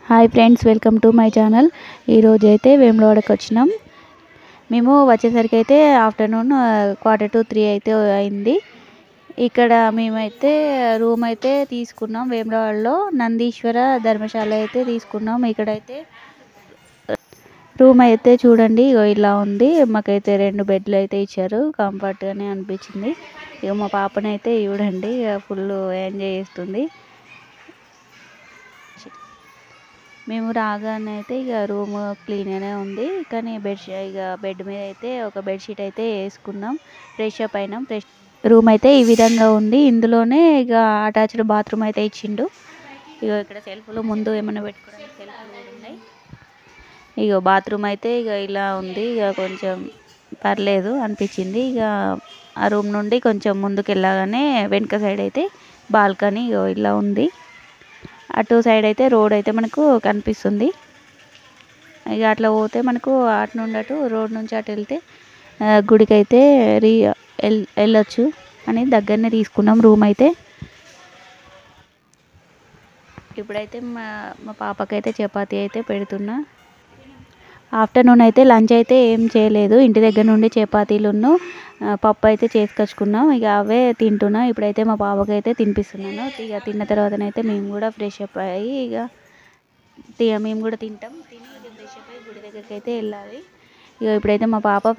Hi friends, welcome to my channel. ఈరోజు అయితే వేములవాడకి వచ్చినాం. మేము వచ్చేసరికి అయితే ఆఫ్టర్నూన్ 2:45 అయితే అయింది. ఇక్కడ మేమైతే రూమ్ అయితే తీసుకున్నాం. వేములవాడలో నందీశ్వర ధర్మశాల అయితే తీసుకున్నాం. ఇక్కడైతే రూమ్ అయితే చూడండి ఇలా ఉంది. మాకైతే 2 బెడ్లు అయితే ఇచ్చారు. కంఫర్ట్గానే అనిపించింది. ఇక మా పాపనైతే చూడండి ఫుల్ ఎంజాయ్ చేస్తుంది. మేము రాగానే అయితే ఇక రూమ్ క్లీన్గానే ఉంది, కానీ బెడ్ మీద అయితే ఒక బెడ్షీట్ అయితే వేసుకున్నాం. ఫ్రెష్ అప్ అయినాం. రూమ్ అయితే ఈ విధంగా ఉంది. ఇందులోనే ఇక అటాచ్డ్ బాత్రూమ్ అయితే ఇచ్చిండు. ఇక ఇక్కడ సెల్ఫ్లు ముందు ఏమైనా పెట్టుకోవడానికి సెల్ఫ్లు కూడా ఉన్నాయి. ఇక బాత్రూమ్ అయితే ఇక ఇలా ఉంది. ఇక కొంచెం పర్లేదు అనిపించింది. ఇక ఆ రూమ్ నుండి కొంచెం ముందుకు వెళ్ళగానే వెనుక సైడ్ అయితే బాల్కనీ ఇలా ఉంది. అటు సైడ్ అయితే రోడ్ అయితే మనకు కనిపిస్తుంది. ఇక అట్లా పోతే మనకు అటు నుండి అటు రోడ్ నుంచి అటు వెళ్తే గుడికి అయితే వెళ్ళొచ్చు అని దగ్గరనే తీసుకున్నాం రూమ్ అయితే. ఇప్పుడైతే మా పాపకైతే చపాతీ అయితే పెడుతున్నా. ఆఫ్టర్నూన్ అయితే లంచ్ అయితే ఏం చేయలేదు. ఇంటి దగ్గర నుండి చపాతీలును పప్పు అయితే చేసుకొచ్చుకున్నాం. ఇక అవే తింటున్నాం. ఇప్పుడైతే మా పాపకి అయితే తినిపిస్తున్నాను. ఇక తిన్న తర్వాతనైతే మేము కూడా ఫ్రెష్ అప్ అయ్యి ఇక మేము కూడా తింటాం. తిని ఫ్రెష్ అప్ అయ్యి గుడి దగ్గరికి అయితే వెళ్ళాలి. ఇక ఇప్పుడైతే మా పాప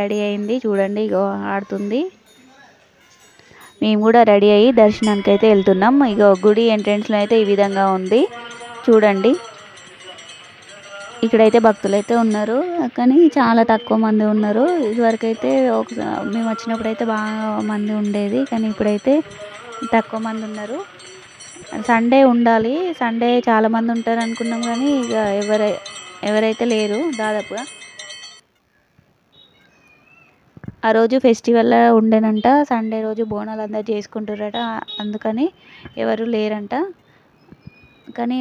రెడీ అయింది. చూడండి ఇక ఆడుతుంది. మేము కూడా రెడీ అయ్యి దర్శనానికి అయితే వెళ్తున్నాం. ఇక గుడి ఎంట్రెన్స్లో అయితే ఈ విధంగా ఉంది చూడండి. ఇక్కడైతే భక్తులు అయితే ఉన్నారు, కానీ చాలా తక్కువ మంది ఉన్నారు. ఇదివరకు అయితే మేము వచ్చినప్పుడు అయితే బాగా మంది ఉండేది, కానీ ఇప్పుడైతే తక్కువ మంది ఉన్నారు. సండే ఉండాలి, సండే చాలా మంది ఉంటారు అనుకున్నాం, కానీ ఇక ఎవరైతే లేరు దాదాపుగా. ఆ రోజు ఫెస్టివల్ ఉండేనంట. సండే రోజు బోనాలు అందరు చేసుకుంటారట, అందుకని ఎవరు లేరంట. కానీ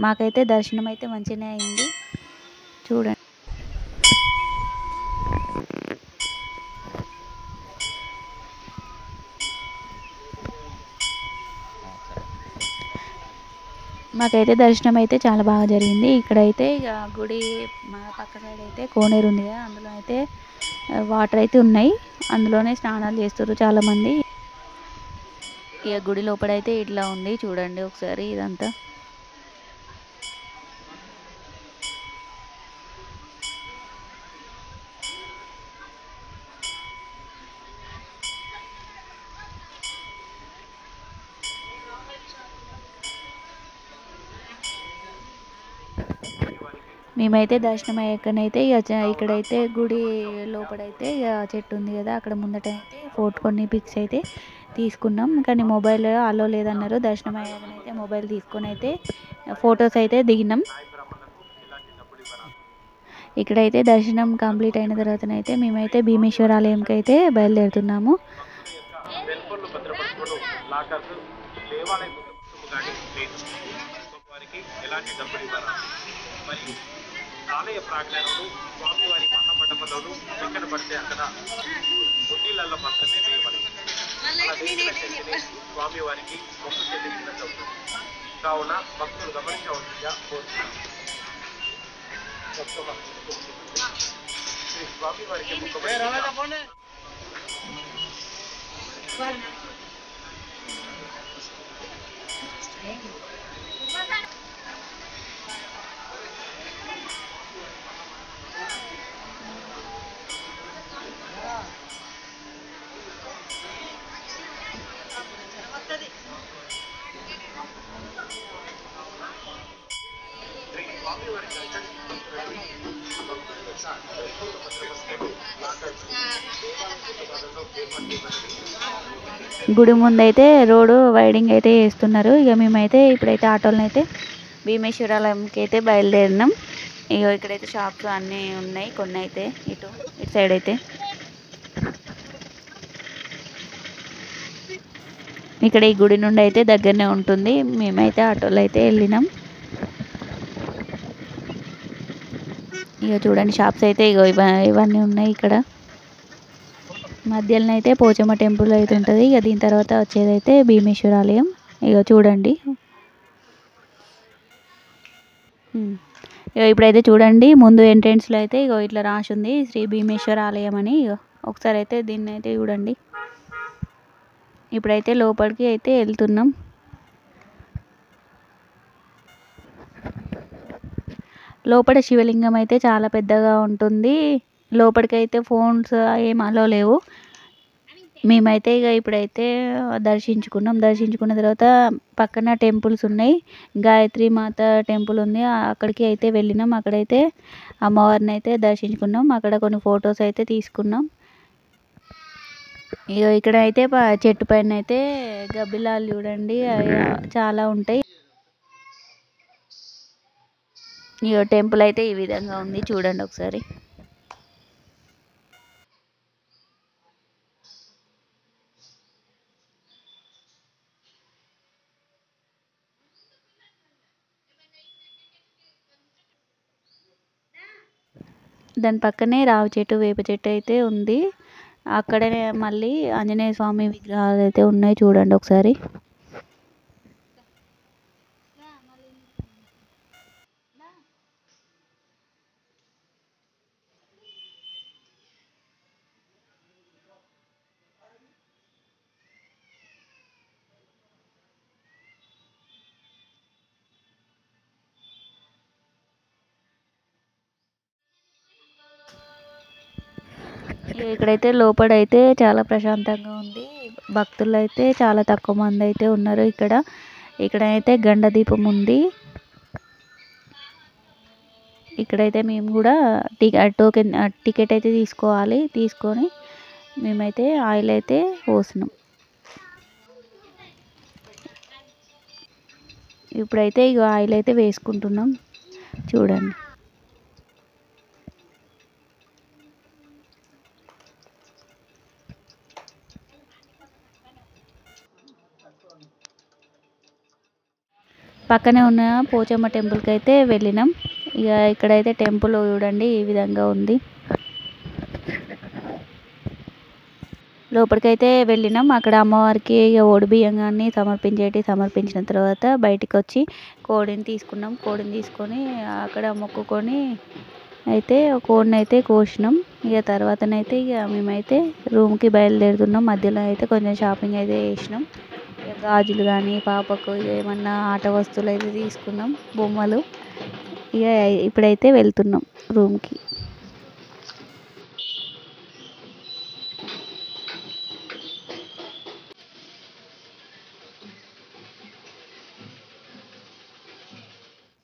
మాకైతే దర్శనం అయితే మంచిగానే అయింది చూడండి. మాకైతే దర్శనం అయితే చాలా బాగా జరిగింది. ఇక్కడైతే ఇక గుడి మా పక్క సైడ్ అయితే కోనేరు ఉంది కదా, అందులో అయితే వాటర్ అయితే ఉన్నాయి. అందులోనే స్నానాలు చేస్తారు చాలామంది. ఇక గుడి లోపలైతే ఇట్లా ఉంది చూడండి ఒకసారి ఇదంతా. మేమైతే దర్శనం అయ్యాకనైతే ఇక్కడైతే గుడి లోపలైతే ఇక చెట్టు ఉంది కదా, అక్కడ ముందట అయితే కొన్ని పిక్స్ అయితే తీసుకున్నాం. కానీ మొబైల్ అలో లేదన్నారు. దర్శనం అయ్యాకనైతే మొబైల్ తీసుకొని అయితే ఫొటోస్ అయితే దిగినాం. ఇక్కడైతే దర్శనం కంప్లీట్ అయిన తర్వాతనైతే మేమైతే భీమేశ్వర ఆలయంకి అయితే బయలుదేరుతున్నాము. ఆలయ ప్రాంగణంలో స్వామివారి మహామండపంలోను ఎక్కడ పడితే అక్కడ బుడ్డీలలో మాత్రమే వేయబడింది. స్వామివారికి మొక్కు చెల్లించినట్టు అవుతుంది. కావున భక్తులు గమనించవలసిందిగా కోరుతున్నారు. శ్రీ స్వామివారికి మొక్క గుడి ముందైతే రోడ్డు వైడింగ్ అయితే చేస్తున్నారు. ఇక మేమైతే ఇప్పుడైతే ఆటోలను అయితే భీమేశ్వరాలయంకి అయితే బయలుదేరినాం. ఇక ఇక్కడైతే షాప్స్ అన్నీ ఉన్నాయి. కొన్ని అయితే ఇటు సైడ్ అయితే ఇక్కడ ఈ గుడి నుండి అయితే దగ్గరనే ఉంటుంది. మేమైతే ఆటోలో అయితే వెళ్ళినాం. ఇక చూడండి షాప్స్ అయితే ఇవన్నీ ఉన్నాయి. ఇక్కడ మధ్యలో అయితే పోచమ్మ టెంపుల్ అయితే ఉంటుంది. ఇక దీని తర్వాత వచ్చేదైతే భీమేశ్వర ఆలయం. ఇక చూడండి ఇగో ఇప్పుడైతే చూడండి ముందు ఎంట్రెన్స్లో అయితే ఇగో ఇట్లా రాసి ఉంది శ్రీ భీమేశ్వర ఆలయం అని. ఇగో ఒకసారి అయితే దీన్ని అయితే చూడండి. ఇప్పుడైతే లోపలికి అయితే వెళ్తున్నాం. లోపల శివలింగం అయితే చాలా పెద్దగా ఉంటుంది. లోపలికైతే ఫోన్స్ ఏం అలో లేవు. మేమైతే ఇక ఇప్పుడైతే దర్శించుకున్న తర్వాత పక్కన టెంపుల్స్ ఉన్నాయి. గాయత్రి మాత టెంపుల్ ఉంది, అక్కడికి అయితే వెళ్ళినాం. అక్కడైతే అమ్మవారిని అయితే దర్శించుకున్నాం. అక్కడ కొన్ని ఫొటోస్ అయితే తీసుకున్నాం. ఇక ఇక్కడ అయితే చెట్టు పైన అయితే గబ్బిలాలు చూడండి చాలా ఉంటాయి. ఇక టెంపుల్ అయితే ఈ విధంగా ఉంది, చూడండి ఒకసారి. దాని పక్కనే రావి చెట్టు, వేప చెట్టు అయితే ఉంది. అక్కడనే మళ్ళీ ఆంజనేయ స్వామి విగ్రహాలు అయితే ఉన్నాయి, చూడండి ఒకసారి. ఇక్కడైతే లోపలైతే చాలా ప్రశాంతంగా ఉంది. భక్తులు అయితే చాలా తక్కువ మంది అయితే ఉన్నారు. ఇక్కడైతే గండ దీపం ఉంది. ఇక్కడైతే మేము కూడా టికెట్ అయితే తీసుకోవాలి. తీసుకొని మేమైతే ఆయిల్ అయితే పోసినాం. ఇప్పుడైతే ఇక ఆయిల్ అయితే వేసుకుంటున్నాం, చూడండి. పక్కనే ఉన్న పోచమ్మ టెంపుల్కి అయితే వెళ్ళినాం. ఇక ఇక్కడైతే టెంపుల్ చూడండి ఈ విధంగా ఉంది. లోపలికైతే వెళ్ళినాం. అక్కడ అమ్మవారికి ఓడి బియ్యంగాన్ని సమర్పించిన తర్వాత బయటికి వచ్చి కోడిని తీసుకొని అక్కడ మొక్కుకొని అయితే కోడిని అయితే కోసినాం. ఇక తర్వాతనైతే ఇక మేమైతే రూమ్కి బయలుదేరుతున్నాం. మధ్యలో అయితే కొంచెం షాపింగ్ అయితే చేసినాం. ఇక గాజులు కానీ పాపకు ఏమన్నా ఆట వస్తువులు అయితే తీసుకున్నాం, బొమ్మలు. ఇక ఇప్పుడైతే వెళ్తున్నాం రూమ్కి.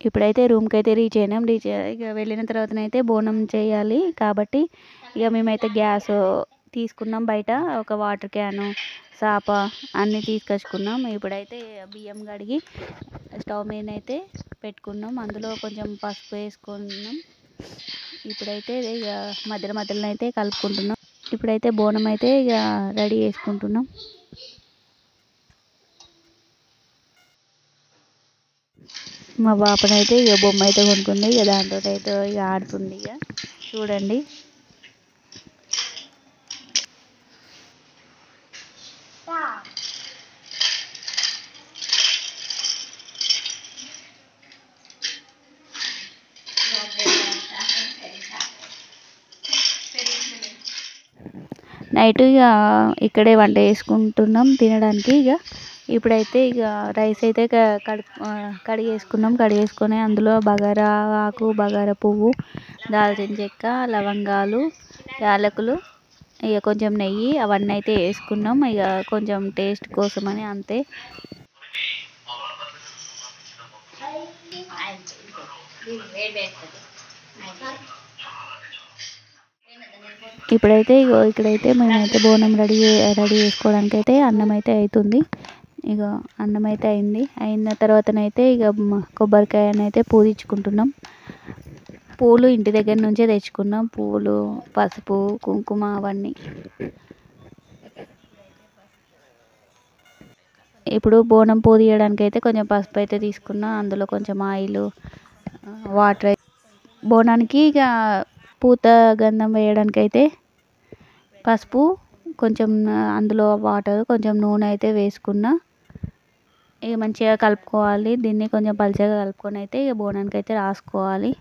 ఇప్పుడైతే రూమ్కి అయితే రీచ్ అయినాం. ఇక వెళ్ళిన తర్వాతనైతే బోనం చేయాలి కాబట్టి ఇక మేమైతే గ్యాస్ తీసుకున్నాం. బయట ఒక వాటర్ క్యాను, సాప అన్నీ తీసుకొచ్చుకున్నాం. ఇప్పుడైతే బియ్యం కడిగి స్టవ్ మీద అయితే పెట్టుకున్నాం. అందులో కొంచెం పసుపు వేసుకున్నాం. ఇప్పుడైతే ఇక మధ్యలో అయితే కలుపుకుంటున్నాం. ఇప్పుడైతే బోనం అయితే ఇక రెడీ చేసుకుంటున్నాం. మా పాపనైతే ఇక బొమ్మ అయితే కొనుక్కుంది. ఇక దాంతో అయితే ఇక ఆడుతుంది. ఇక చూడండి. నైట్ ఇక ఇక్కడే వంట చేసుకుంటున్నాం తినడానికి. ఇప్పుడైతే ఇక రైస్ అయితే కడిగేసుకొని అందులో బగారా ఆకు, బగారా పువ్వు, దాల్చిన చెక్క, లవంగాలు, యాలకులు, ఇక కొంచెం నెయ్యి అవన్నీ అయితే వేసుకున్నాం. ఇక కొంచెం టేస్ట్ కోసమని అంతే. ఇప్పుడైతే ఇక్కడైతే మేమైతే బోనం రెడీ చేసుకోవడానికి అయితే అన్నం అయితే అవుతుంది. ఇక అన్నం అయితే అయిన తర్వాతనైతే ఇక కొబ్బరికాయనైతే పూజించుకుంటున్నాం. పూలు ఇంటి దగ్గర నుంచే తెచ్చుకున్నాం. పూలు, పసుపు, కుంకుమ అవన్నీ. ఇప్పుడు బోనం పూజించడానికి అయితే కొంచెం పసుపు అయితే తీసుకున్నాం. అందులో కొంచెం ఆయిల్, వాటర్. బోనానికి ఇక పూత గంధం వేయడానికి అయితే పసుపు, కొంచెం అందులో వాటర్, కొంచెం నూనె అయితే వేసుకున్నా. ఇక మంచిగా కలుపుకోవాలి. దీన్ని కొంచెం పలుచగా కలుపుకొని అయితే ఇక బోనానికి అయితే రాసుకోవాలి.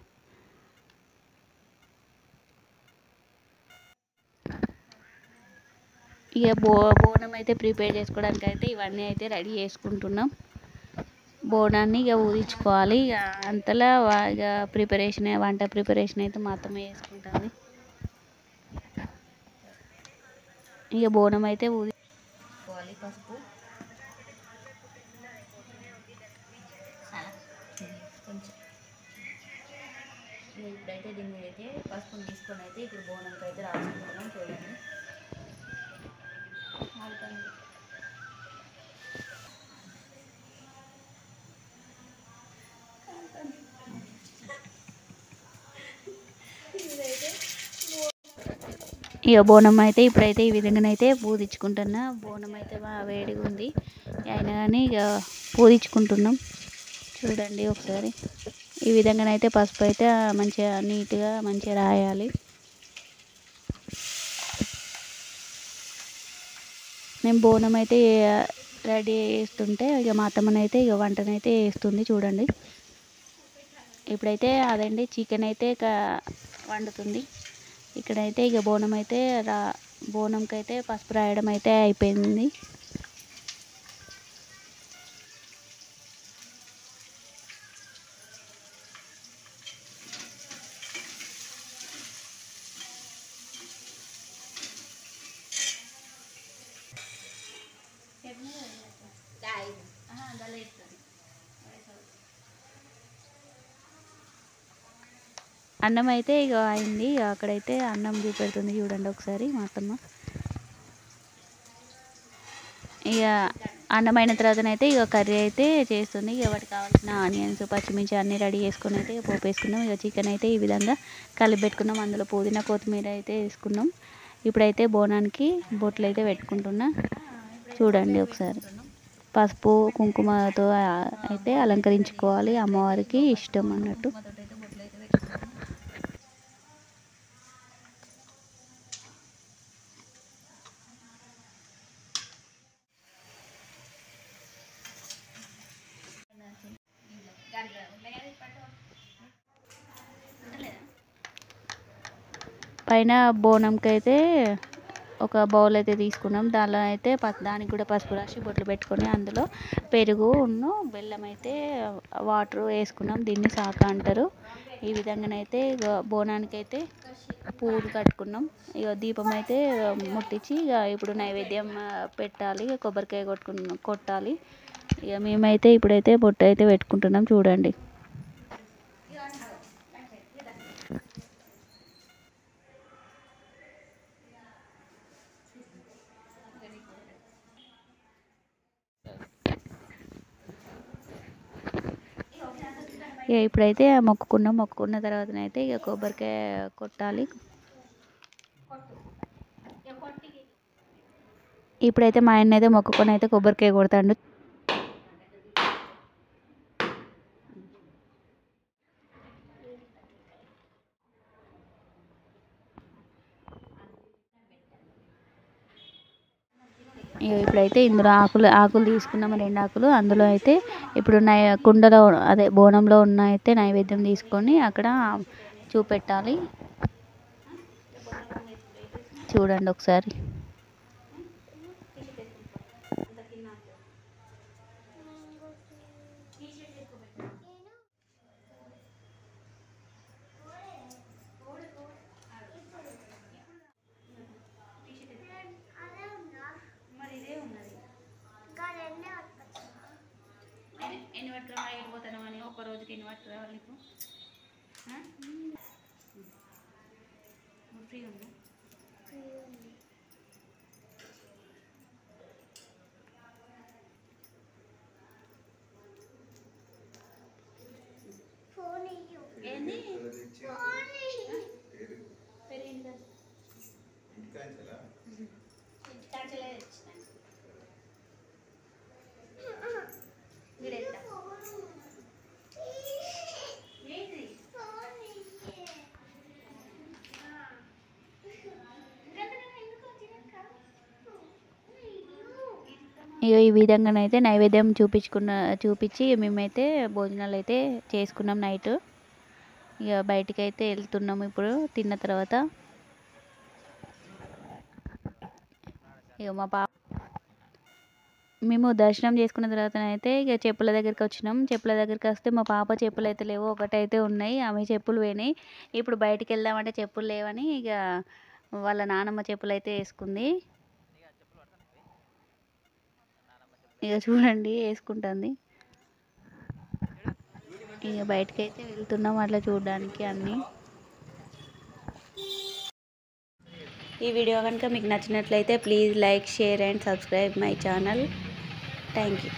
ఇక బోనం అయితే ప్రిపేర్ చేసుకోవడానికి అయితే ఇవన్నీ అయితే రెడీ చేసుకుంటున్నాం. బోనాన్ని ఇక ఊదించుకోవాలి. ఇక అంతలా ఇక వంట ప్రిపరేషన్ అయితే మాత్రమే చేసుకుంటుంది. ఇక బోనం అయితే ఊదించుకోవాలి. పసుపు కొంచెం ఇప్పుడైతే దీన్ని అయితే పసుపుని తీసుకొని అయితే ఇప్పుడు బోనంకి అయితే రాసుకుంటున్నాం. చూడండి ఇక బోనం అయితే ఇప్పుడైతే ఈ విధంగానైతే పూజించుకుంటున్నా. బోనం అయితే బాగా వేడిగా ఉంది అయినా కానీ ఇక పూజించుకుంటున్నాం. చూడండి ఒకసారి ఈ విధంగానైతే పసుపు అయితే మంచిగా నీట్గా మంచిగా రాయాలి. మేము బోనం అయితే రెడీ చేస్తుంటే ఇక మా అత్తమ్మనైతే ఇక వంటనైతే వేస్తుంది. చూడండి ఇప్పుడైతే అదండి చికెన్ అయితే వండుతుంది. ఇక్కడైతే ఇక బోనం అయితే బోనంకి అయితే పసుపు రాయడం అయితే అయిపోయింది. అన్నం అయితే ఇక అయింది. అక్కడైతే అన్నం చూపెడుతుంది. చూడండి ఒకసారి మా అత్తమ్మ. ఇక అన్నం అయిన తర్వాతనైతే ఇక కర్రీ అయితే చేస్తుంది. ఇక వాటికి కావాల్సిన ఆనియన్స్ పచ్చిమిర్చి అన్నీ రెడీ చేసుకుని అయితే పోపు వేసుకున్నాం. ఇక చికెన్ అయితే ఈ విధంగా కలిపి పెట్టుకున్నాం. అందులో పుదీనా కొత్తిమీర అయితే వేసుకున్నాం. ఇప్పుడైతే బోనానికి బొట్లు అయితే పెట్టుకుంటున్నా. చూడండి ఒకసారి పసుపు కుంకుమతో అయితే అలంకరించుకోవాలి. అమ్మవారికి ఇష్టం అన్నట్టు. పైన బోనంకి అయితే ఒక బౌల్ అయితే తీసుకున్నాం. దానిలో అయితే దానికి కూడా పసుపు రాసి బొట్లు పెట్టుకొని అందులో పెరుగు బెల్లం అయితే వాటర్ వేసుకున్నాం. దీన్ని సాక అంటారు. ఈ విధంగానైతే బోనానికి అయితే పూలు కట్టుకున్నాం. ఇక దీపం అయితే ముట్టించి ఇక ఇప్పుడు నైవేద్యం పెట్టాలి. కొబ్బరికాయ కొట్టాలి. ఇక మేమైతే ఇప్పుడైతే బొట్టు అయితే పెట్టుకుంటున్నాం. చూడండి ఇక ఇప్పుడైతే మొక్కుకున్న తర్వాతనైతే ఇక కొబ్బరికాయ కొట్టాలి. ఇప్పుడైతే మా ఆయన అయితే మొక్కుకొని అయితే కొబ్బరికాయ కొడతాడు. ఇప్పుడైతే ఇందులో ఆకులు తీసుకున్నాము 2 ఆకులు. అందులో అయితే ఇప్పుడు కుండలో అదే బోనంలో ఉన్న అయితే నైవేద్యం తీసుకొని అక్కడ చూపెట్టాలి. చూడండి ఒకసారి ఎన్ని పట్టుకురా వెళ్ళిపోతాను అని ఒక రోజుకి ఎన్ని పట్టుకురా నీకు ఫ్రీ ఉంది. ఏంది ఇక ఈ విధంగానైతే నైవేద్యం చూపించి మేమైతే భోజనాలు అయితే చేసుకున్నాం నైట్. ఇక బయటికి అయితే వెళ్తున్నాం ఇప్పుడు తిన్న తర్వాత. ఇక మేము దర్శనం చేసుకున్న తర్వాత అయితే ఇక చెప్పుల దగ్గరికి వచ్చినాం. చెప్పుల దగ్గరికి వస్తే మా పాప చెప్పులు అయితే లేవు, ఒకటైతే ఉన్నాయి, ఆమె చెప్పులు పోయినాయి. ఇప్పుడు బయటికి వెళ్దామంటే చెప్పులు లేవని ఇక వాళ్ళ నానమ్మ చెప్పులు అయితే వేసుకుంది. ఇక చూడండి వేసుకుంటుంది. ఇక బయటకి అయితే వెళ్తున్నాం అట్లా చూడడానికి అన్నీ. ఈ వీడియో కనుక మీకు నచ్చినట్లయితే please like, share and subscribe my channel. Thank you.